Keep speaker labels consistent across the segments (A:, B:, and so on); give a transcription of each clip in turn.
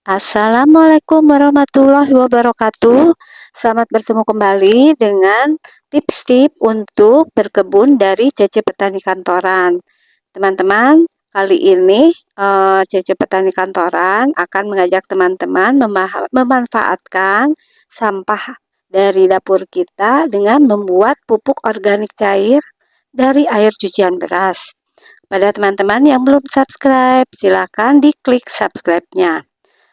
A: Assalamualaikum warahmatullahi wabarakatuh. Selamat bertemu kembali dengan tips-tips untuk berkebun dari Cece Petani Kantoran. Teman-teman, kali ini Cece Petani Kantoran akan mengajak teman-teman memanfaatkan sampah dari dapur kita dengan membuat pupuk organik cair dari air cucian beras. Pada teman-teman yang belum subscribe, silakan diklik subscribe-nya.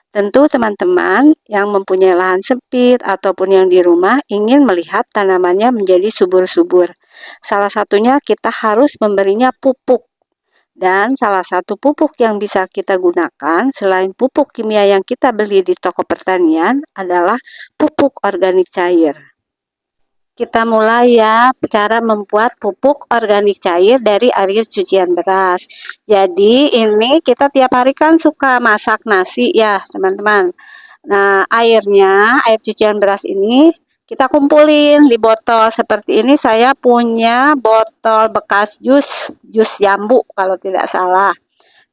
A: Tentu teman-teman yang mempunyai lahan sempit ataupun yang di rumah ingin melihat tanamannya menjadi subur-subur. Salah satunya kita harus memberinya pupuk. Dan salah satu pupuk yang bisa kita gunakan selain pupuk kimia yang kita beli di toko pertanian adalah pupuk organik cair. Kita mulai ya cara membuat pupuk organik cair dari air cucian beras. Jadi ini kita tiap hari kan suka masak nasi ya teman-teman. Nah air cucian beras ini kita kumpulin di botol seperti ini. Saya punya botol bekas jus jambu kalau tidak salah.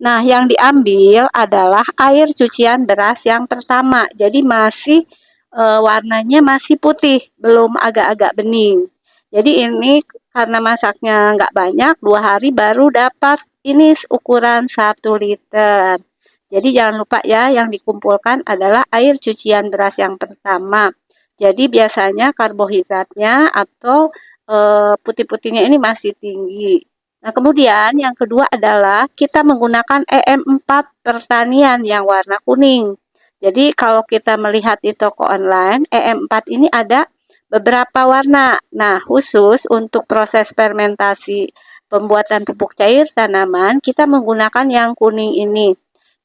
A: Nah yang diambil adalah air cucian beras yang pertama. Jadi masih warnanya masih putih, belum agak-agak bening. Jadi ini karena masaknya nggak banyak, 2 hari baru dapat ini ukuran 1 liter. Jadi jangan lupa ya, yang dikumpulkan adalah air cucian beras yang pertama. Jadi biasanya karbohidratnya atau putih-putihnya ini masih tinggi. Nah, kemudian yang kedua adalah kita menggunakan EM4 pertanian yang warna kuning. Jadi kalau kita melihat di toko online, EM4 ini ada beberapa warna. Nah, khusus untuk proses fermentasi pembuatan pupuk cair tanaman, kita menggunakan yang kuning ini.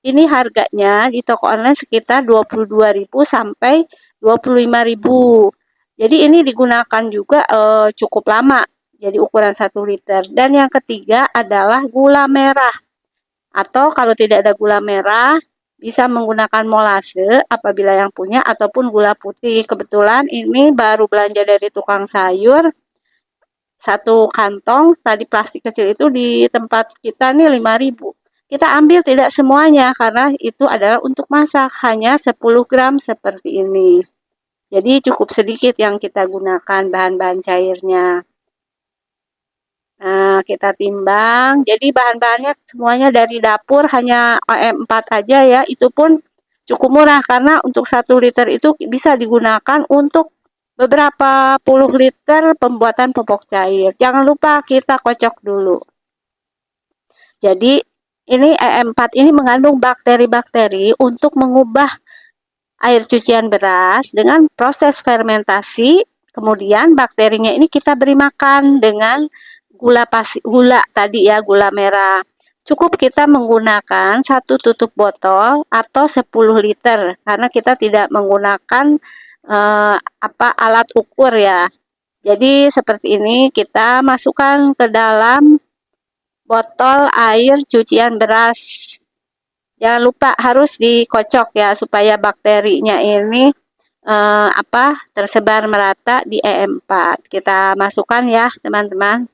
A: Ini harganya di toko online sekitar 22.000 sampai 25.000. Jadi ini digunakan juga cukup lama. Jadi ukuran 1 liter. Dan yang ketiga adalah gula merah. Atau kalau tidak ada gula merah, bisa menggunakan molase apabila yang punya ataupun gula putih. Kebetulan ini baru belanja dari tukang sayur. 1 kantong tadi plastik kecil itu di tempat kita nih 5.000. Kita ambil tidak semuanya karena itu adalah untuk masak, hanya 10 gram seperti ini. Jadi cukup sedikit yang kita gunakan bahan-bahan cairnya. Nah, kita timbang. Jadi bahan-bahannya semuanya dari dapur, hanya EM4 aja ya. Itu pun cukup murah karena untuk 1 liter itu bisa digunakan untuk beberapa puluh liter pembuatan pupuk cair. Jangan lupa kita kocok dulu. Jadi ini EM4 ini mengandung bakteri-bakteri untuk mengubah air cucian beras dengan proses fermentasi. Kemudian bakterinya ini kita beri makan dengan gula tadi ya, gula merah. Cukup kita menggunakan 1 tutup botol atau 10 liter karena kita tidak menggunakan alat ukur ya. Jadi seperti ini kita masukkan ke dalam botol air cucian beras. Jangan lupa harus dikocok ya supaya bakterinya ini tersebar merata di EM4. Kita masukkan ya teman-teman.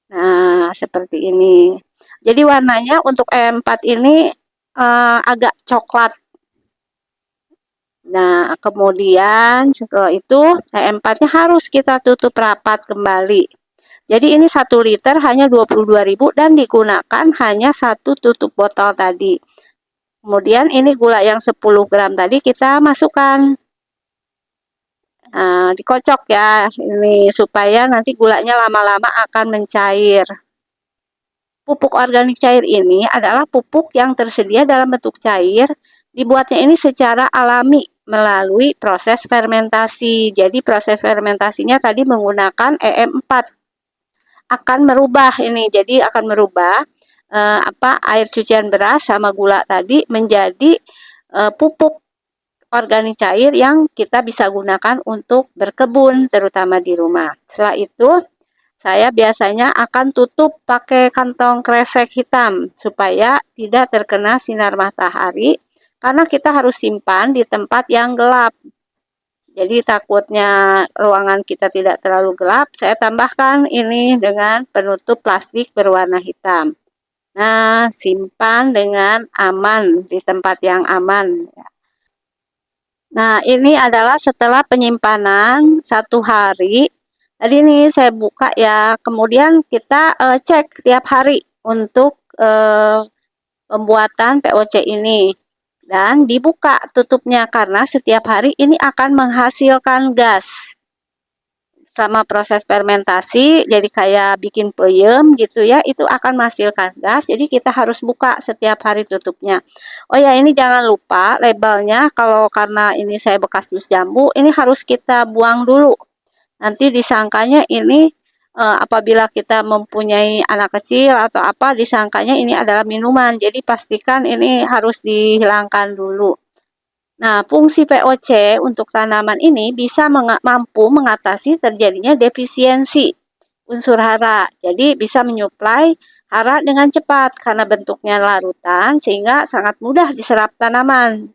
A: Nah seperti ini. Jadi warnanya untuk EM4 ini agak coklat. Nah kemudian setelah itu EM4-nya harus kita tutup rapat kembali. Jadi ini 1 liter hanya 22.000 dan digunakan hanya 1 tutup botol tadi. Kemudian ini gula yang 10 gram tadi kita masukkan. Nah, dikocok ya ini supaya nanti gulanya lama-lama akan mencair. Pupuk organik cair ini adalah pupuk yang tersedia dalam bentuk cair. Dibuatnya ini secara alami melalui proses fermentasi. Jadi proses fermentasinya tadi menggunakan EM4. Akan merubah ini. Jadi akan merubah air cucian beras sama gula tadi menjadi pupuk organik cair yang kita bisa gunakan untuk berkebun terutama di rumah. Setelah itu saya biasanya akan tutup pakai kantong kresek hitam supaya tidak terkena sinar matahari karena kita harus simpan di tempat yang gelap. Jadi takutnya ruangan kita tidak terlalu gelap, saya tambahkan ini dengan penutup plastik berwarna hitam. Nah, simpan dengan aman di tempat yang aman. Nah, ini adalah setelah penyimpanan 1 hari. Tadi ini saya buka ya, kemudian kita cek tiap hari untuk pembuatan POC ini. Dan dibuka tutupnya karena setiap hari ini akan menghasilkan gas. Selama proses fermentasi, jadi kayak bikin peyem gitu ya, itu akan menghasilkan gas, jadi kita harus buka setiap hari tutupnya. Oh ya, ini jangan lupa labelnya, kalau karena ini saya bekas dus jambu, ini harus kita buang dulu. Nanti disangkanya ini apabila kita mempunyai anak kecil atau apa, disangkanya ini adalah minuman, jadi pastikan ini harus dihilangkan dulu. Nah, fungsi POC untuk tanaman ini bisa mampu mengatasi terjadinya defisiensi unsur hara. Jadi bisa menyuplai hara dengan cepat karena bentuknya larutan sehingga sangat mudah diserap tanaman.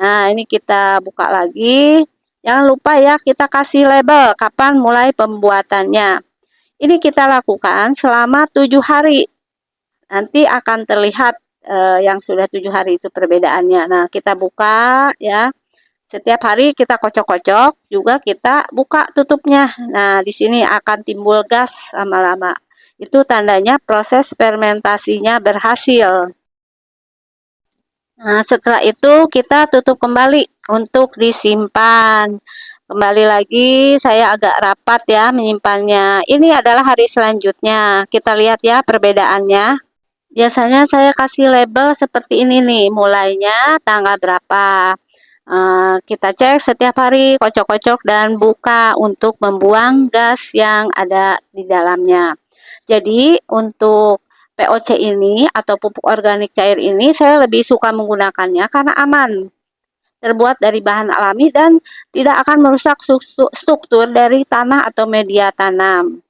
A: Nah, ini kita buka lagi. Jangan lupa ya kita kasih label kapan mulai pembuatannya. Ini kita lakukan selama 7 hari. Nanti akan terlihat yang sudah 7 hari itu perbedaannya. Nah, kita buka ya. Setiap hari kita kocok-kocok, juga kita buka tutupnya. Nah, di sini akan timbul gas lama-lama. Itu tandanya proses fermentasinya berhasil. Nah, setelah itu kita tutup kembali untuk disimpan. Kembali lagi, saya agak rapat ya menyimpannya. Ini adalah hari selanjutnya. Kita lihat ya perbedaannya. Biasanya saya kasih label seperti ini nih, mulainya tanggal berapa. Kita cek setiap hari, kocok-kocok dan buka untuk membuang gas yang ada di dalamnya. Jadi untuk POC ini atau pupuk organik cair ini saya lebih suka menggunakannya karena aman, terbuat dari bahan alami dan tidak akan merusak struktur dari tanah atau media tanam.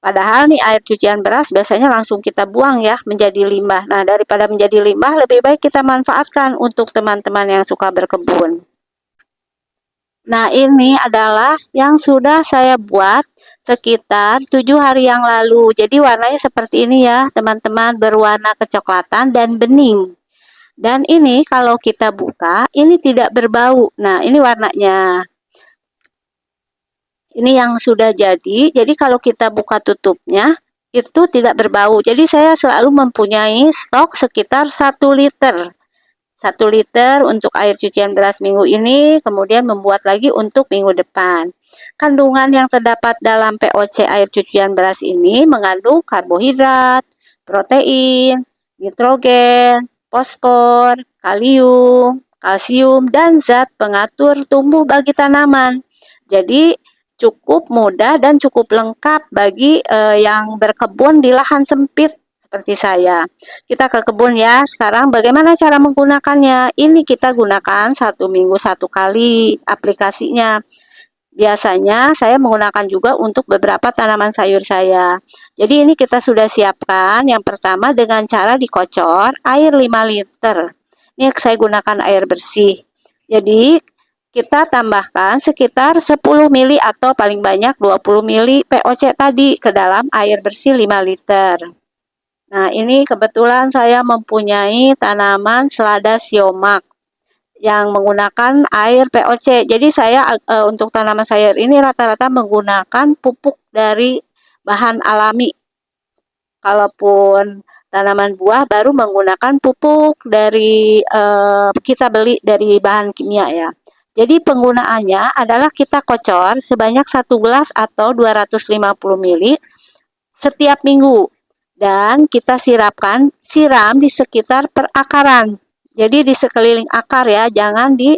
A: Padahal nih air cucian beras biasanya langsung kita buang ya menjadi limbah. Nah, daripada menjadi limbah lebih baik kita manfaatkan untuk teman-teman yang suka berkebun. Nah, ini adalah yang sudah saya buat sekitar 7 hari yang lalu. Jadi warnanya seperti ini ya, teman-teman, berwarna kecoklatan dan bening. Dan ini kalau kita buka, ini tidak berbau. Nah, ini warnanya. Ini yang sudah jadi. Jadi kalau kita buka tutupnya, itu tidak berbau. Jadi saya selalu mempunyai stok sekitar 1 liter. 1 liter untuk air cucian beras minggu ini, kemudian membuat lagi untuk minggu depan. Kandungan yang terdapat dalam POC air cucian beras ini mengandung karbohidrat, protein, nitrogen, fosfor, kalium, kalsium, dan zat pengatur tumbuh bagi tanaman. Jadi cukup mudah dan cukup lengkap bagi yang berkebun di lahan sempit seperti saya. Kita ke kebun ya. Sekarang bagaimana cara menggunakannya? Ini kita gunakan 1 minggu 1 kali aplikasinya. Biasanya saya menggunakan juga untuk beberapa tanaman sayur saya. Jadi ini kita sudah siapkan. Yang pertama dengan cara dikocor air 5 liter. Ini saya gunakan air bersih. Jadi kita tambahkan sekitar 10 mili atau paling banyak 20 mili POC tadi ke dalam air bersih 5 liter. Nah, ini kebetulan saya mempunyai tanaman selada siomak yang menggunakan air POC. Jadi saya untuk tanaman sayur ini rata-rata menggunakan pupuk dari bahan alami. Kalaupun tanaman buah baru menggunakan pupuk dari kita beli dari bahan kimia ya. Jadi penggunaannya adalah kita kocor sebanyak 1 gelas atau 250 ml setiap minggu. Dan kita siram di sekitar perakaran. Jadi di sekeliling akar ya, jangan di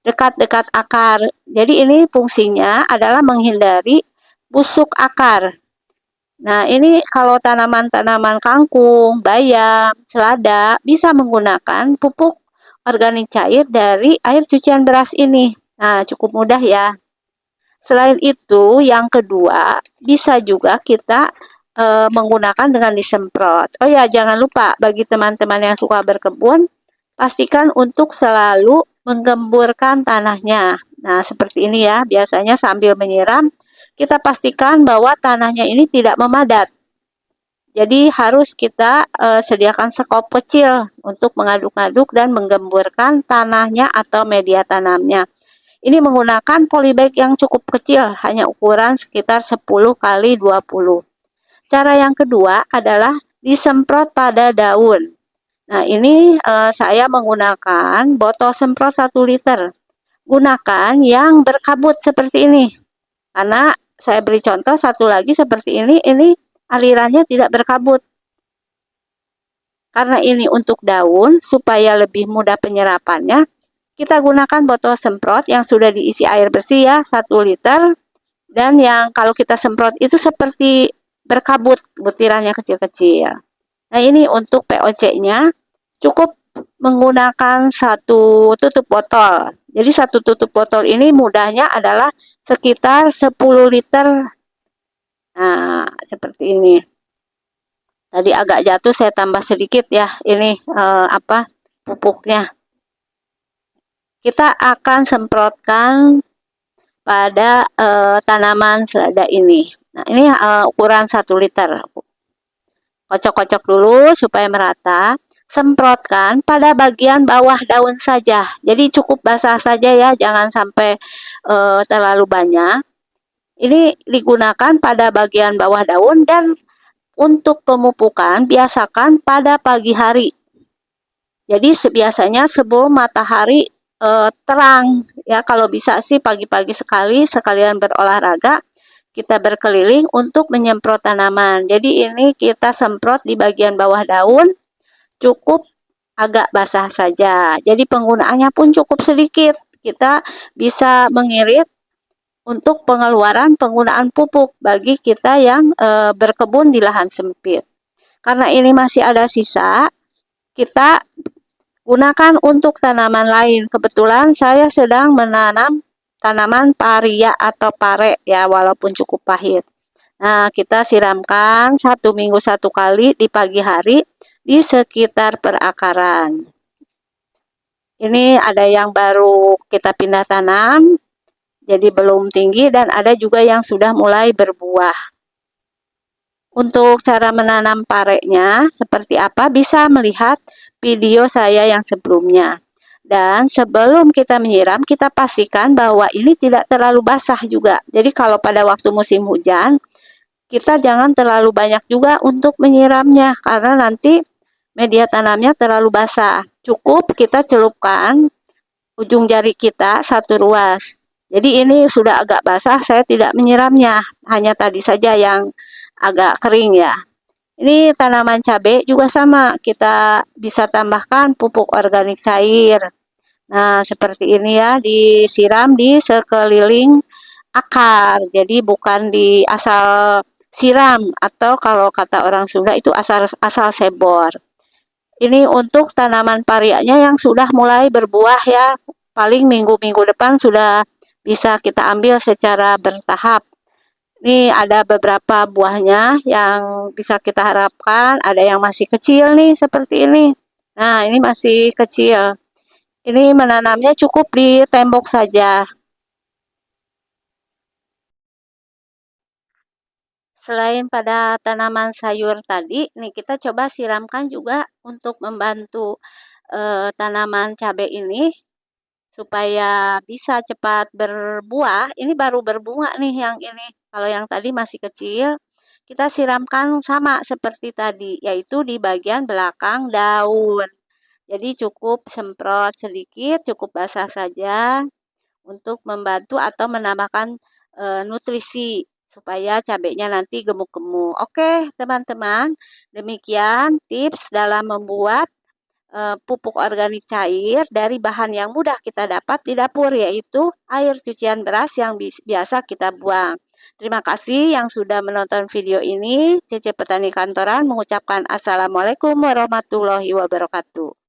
A: dekat-dekat akar. Jadi ini fungsinya adalah menghindari busuk akar. Nah, ini kalau tanaman-tanaman kangkung, bayam, selada bisa menggunakan pupuk organik cair dari air cucian beras ini. Nah, cukup mudah ya. Selain itu, yang kedua, bisa juga kita menggunakan dengan disemprot. Oh ya, jangan lupa bagi teman-teman yang suka berkebun, pastikan untuk selalu menggemburkan tanahnya. Nah, seperti ini ya, biasanya sambil menyiram, kita pastikan bahwa tanahnya ini tidak memadat. Jadi harus kita sediakan sekop kecil untuk mengaduk-aduk dan menggemburkan tanahnya atau media tanamnya. Ini menggunakan polybag yang cukup kecil, hanya ukuran sekitar 10 kali 20. Cara yang kedua adalah disemprot pada daun. Nah, ini saya menggunakan botol semprot 1 liter. Gunakan yang berkabut seperti ini. Karena saya beri contoh satu lagi seperti ini alirannya tidak berkabut. Karena ini untuk daun, supaya lebih mudah penyerapannya, kita gunakan botol semprot yang sudah diisi air bersih ya, 1 liter. Dan yang kalau kita semprot itu seperti berkabut, butirannya kecil-kecil. Nah, ini untuk POC-nya cukup menggunakan 1 tutup botol. Jadi 1 tutup botol ini mudahnya adalah sekitar 10 liter. Nah, seperti ini. Tadi agak jatuh, saya tambah sedikit ya. Ini pupuknya. Kita akan semprotkan pada tanaman selada ini. Nah, ini ukuran 1 liter. Kocok-kocok dulu supaya merata. Semprotkan pada bagian bawah daun saja. Jadi cukup basah saja ya, jangan sampai terlalu banyak. Ini digunakan pada bagian bawah daun, dan untuk pemupukan biasakan pada pagi hari. Jadi biasanya sebelum matahari terang ya, kalau bisa sih pagi-pagi sekalian berolahraga kita berkeliling untuk menyemprot tanaman. Jadi ini kita semprot di bagian bawah daun, cukup agak basah saja. Jadi penggunaannya pun cukup sedikit. Kita bisa mengirit untuk pengeluaran penggunaan pupuk bagi kita yang berkebun di lahan sempit. Karena ini masih ada sisa, kita gunakan untuk tanaman lain. Kebetulan saya sedang menanam tanaman paria atau pare ya, walaupun cukup pahit. Nah, kita siramkan 1 minggu 1 kali di pagi hari di sekitar perakaran. Ini ada yang baru kita pindah tanam, jadi belum tinggi, dan ada juga yang sudah mulai berbuah. Untuk cara menanam parenya seperti apa, bisa melihat video saya yang sebelumnya. Dan sebelum kita menyiram, kita pastikan bahwa ini tidak terlalu basah juga. Jadi kalau pada waktu musim hujan, kita jangan terlalu banyak juga untuk menyiramnya, karena nanti media tanamnya terlalu basah. Cukup kita celupkan ujung jari kita 1 ruas. Jadi ini sudah agak basah, saya tidak menyiramnya, hanya tadi saja yang agak kering ya. Ini tanaman cabai juga sama, kita bisa tambahkan pupuk organik cair. Nah, seperti ini ya, disiram di sekeliling akar. Jadi bukan di asal siram, atau kalau kata orang Sunda itu asal sebor. Ini untuk tanaman parianya yang sudah mulai berbuah ya. Paling minggu-minggu depan sudah bisa kita ambil secara bertahap. Ini ada beberapa buahnya yang bisa kita harapkan, ada yang masih kecil nih seperti ini. Nah, ini masih kecil. Ini menanamnya cukup di tembok saja. Selain pada tanaman sayur tadi, nih kita coba siramkan juga untuk membantu tanaman cabai ini supaya bisa cepat berbuah. Ini baru berbunga nih yang ini. Kalau yang tadi masih kecil, kita siramkan sama seperti tadi, yaitu di bagian belakang daun. Jadi cukup semprot sedikit, cukup basah saja untuk membantu atau menambahkan nutrisi supaya cabenya nanti gemuk-gemuk. Oke, teman-teman, demikian tips dalam membuat pupuk organik cair dari bahan yang mudah kita dapat di dapur, yaitu air cucian beras yang biasa kita buang. Terima kasih yang sudah menonton video ini. Cece Petani Kantoran mengucapkan Assalamualaikum warahmatullahi wabarakatuh.